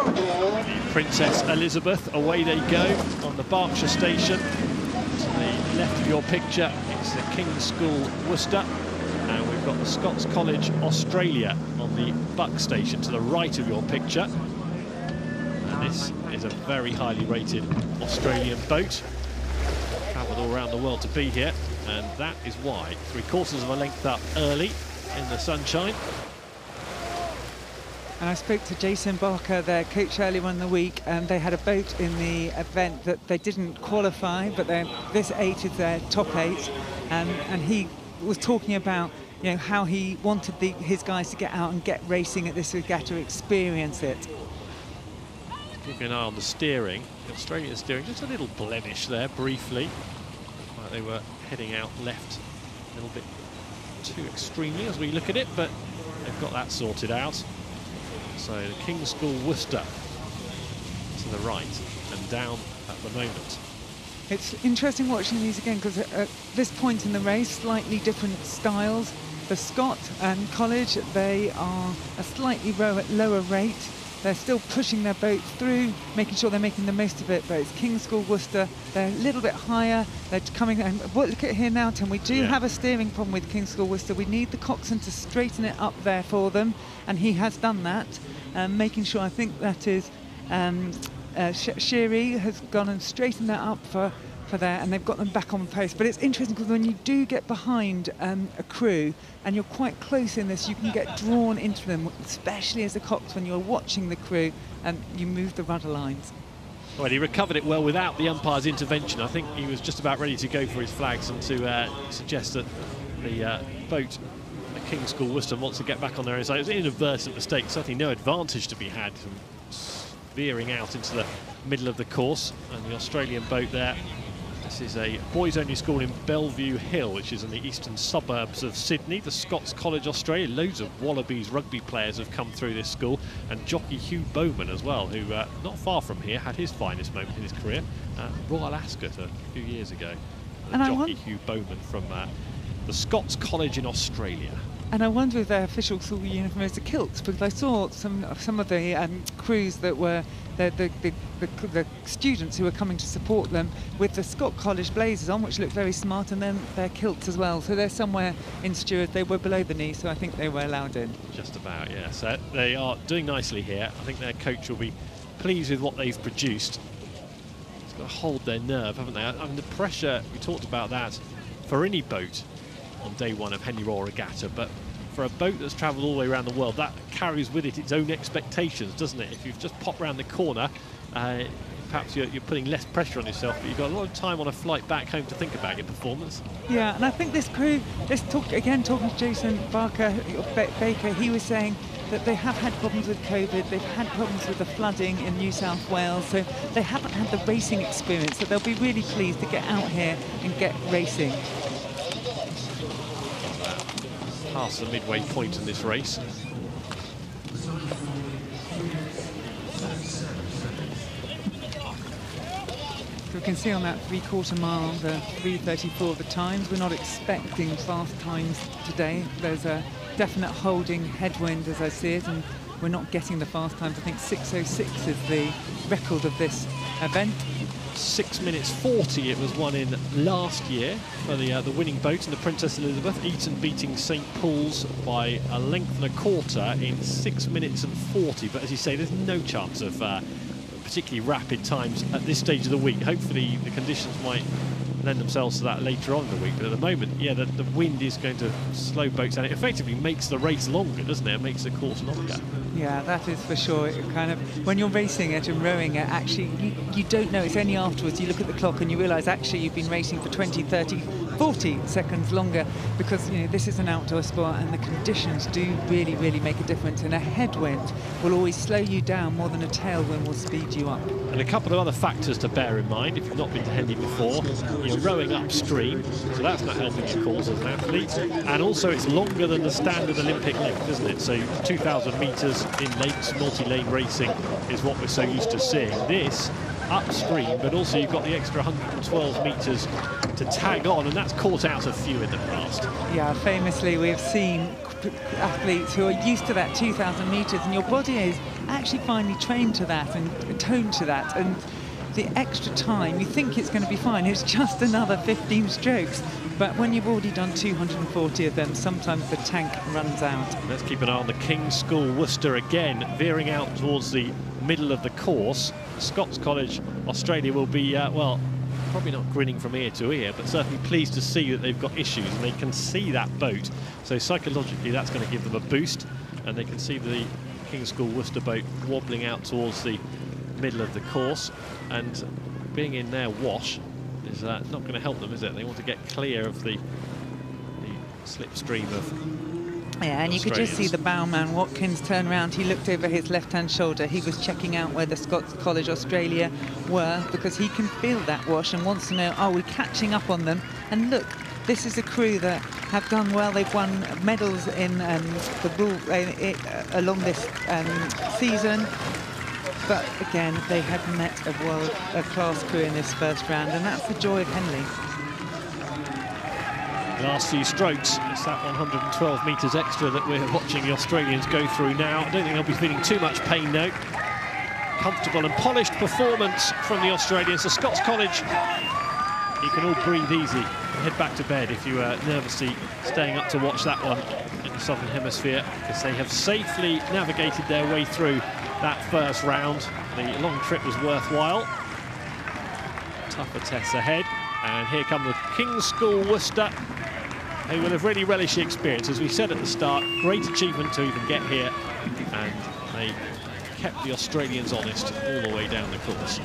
The Princess Elizabeth, away they go on the Berkshire station. To the left of your picture, it's the King's School, Worcester. And we've got the Scots College, Australia on the Buck station to the right of your picture. And this is a very highly rated Australian boat. Travelled all around the world to be here, and that is why 3/4 of a length up early in the sunshine. And I spoke to Jason Barker, their coach, earlier on in the week, and they had a boat in the event that they didn't qualify, but this 8 is their top 8, and he was talking about, you know, how he wanted his guys to get out and get racing at this regatta, experience it. Keeping an eye on the steering. The Australian steering, just a little blemish there, briefly. Like they were heading out left a little bit too extremely as we look at it, but they've got that sorted out. So the King's School Worcester to the right and down at the moment. It's interesting watching these again because at this point in the race, slightly different styles. The Scots College, they are a slightly lower rate. They're still pushing their boat through, making sure they're making the most of it. But it's King's School Worcester, they're a little bit higher. They're coming, and look at here now, Tim, we do have a steering problem with King's School Worcester. We need the coxswain to straighten it up there for them, and he has done that, making sure, I think that is, Sherry has gone and straightened that up for there, and they've got them back on post. But it's interesting because when you do get behind a crew and you're quite close in this, you can get drawn into them, especially as a cox when you're watching the crew and you move the rudder lines. Well, he recovered it well without the umpire's intervention. I think he was just about ready to go for his flags and to suggest that the boat, the King's School Worcester, wants to get back on their own side. It was an inadvertent mistake, certainly no advantage to be had from veering out into the middle of the course. And the Australian boat there, this is a boys-only school in Bellevue Hill, which is in the eastern suburbs of Sydney. The Scots College, Australia. Loads of Wallabies rugby players have come through this school, and jockey Hugh Bowman as well, who not far from here had his finest moment in his career at Royal Ascot a few years ago. And jockey Hugh Bowman from the Scots College in Australia. And I wonder if their official school uniform is the kilts, because I saw some of the crews that were the students who were coming to support them with the Scots College blazers on, which looked very smart, and then their kilts as well. So they're somewhere in Stewart. They were below the knee, so I think they were allowed in. Just about, yeah. So they are doing nicely here. I think their coach will be pleased with what they've produced. It's got to hold their nerve, haven't they? I mean, the pressure, we talked about that for any boat on day one of Henley Royal Regatta, but for a boat that's travelled all the way around the world, that carries with it its own expectations, doesn't it? If you've just popped round the corner, perhaps you're putting less pressure on yourself, but you've got a lot of time on a flight back home to think about your performance. Yeah, and I think this crew, talking to Jason Barker, Baker, he was saying that they have had problems with COVID, they've had problems with the flooding in New South Wales, so they haven't had the racing experience, so they'll be really pleased to get out here and get racing. Past the midway point in this race. So we can see on that 3/4 mile, the 3:34 the times. We're not expecting fast times today. There's a definite holding headwind as I see it, and we're not getting the fast times. I think 6:06 is the record of this event. 6 minutes 40 it was won in last year for the winning boat in the Princess Elizabeth. Eton beating St Paul's by a length and a quarter in 6 minutes and 40. But as you say, there's no chance of particularly rapid times at this stage of the week. Hopefully the conditions might lend themselves to that later on in the week, but at the moment, yeah, the wind is going to slow boats down. It effectively makes the race longer, doesn't it? It makes the course longer. Yeah, that is for sure. It kind of, when you're racing it and rowing it, actually you don't know. It's only afterwards you look at the clock and you realise actually you've been racing for 20, 30, 40 seconds longer, because you know this is an outdoor sport and the conditions do really, really make a difference. And a headwind will always slow you down more than a tailwind will speed you up. And a couple of other factors to bear in mind if you've not been to Henley before. You're rowing upstream, so that's not helping your cause as an athlete. And also it's longer than the standard Olympic length, isn't it? So 2,000 metres in lakes, multi-lane racing is what we're so used to seeing. This upstream, but also you've got the extra 112 metres to tag on, and that's caught out a few in the past. Yeah, famously we've seen athletes who are used to that 2,000 metres, and your body is actually finally trained to that and toned to that. And the extra time, you think it's going to be fine. It's just another 15 strokes. But when you've already done 240 of them, sometimes the tank runs out. Let's keep an eye on the King's School Worcester again, veering out towards the middle of the course. Scots College, Australia will be, well, probably not grinning from ear to ear, but certainly pleased to see that they've got issues and they can see that boat. So psychologically, that's going to give them a boost, and they can see the King's School Worcester boat wobbling out towards the middle of the course, and being in their wash is not going to help them, is it? They want to get clear of the slipstream of and you could just see the bowman Watkins turn around. He looked over his left-hand shoulder. He was checking out where the Scots College Australia were, because he can feel that wash and wants to know, are we catching up on them? And look, this is a crew that have done well. They've won medals in the bull along this season. But again, they have met a world-class crew in this first round, and that's the joy of Henley. Last few strokes, it's that 112 metres extra that we're watching the Australians go through now. I don't think they'll be feeling too much pain, no. Comfortable and polished performance from the Australians. The Scots College, you can all breathe easy and head back to bed if you are nervously staying up to watch that one in the Southern Hemisphere, because they have safely navigated their way through that first round. The long trip was worthwhile. Tougher tests ahead. And here come the King's School Worcester, who will have really relished the experience. As we said at the start, great achievement to even get here, and they kept the Australians honest all the way down the course.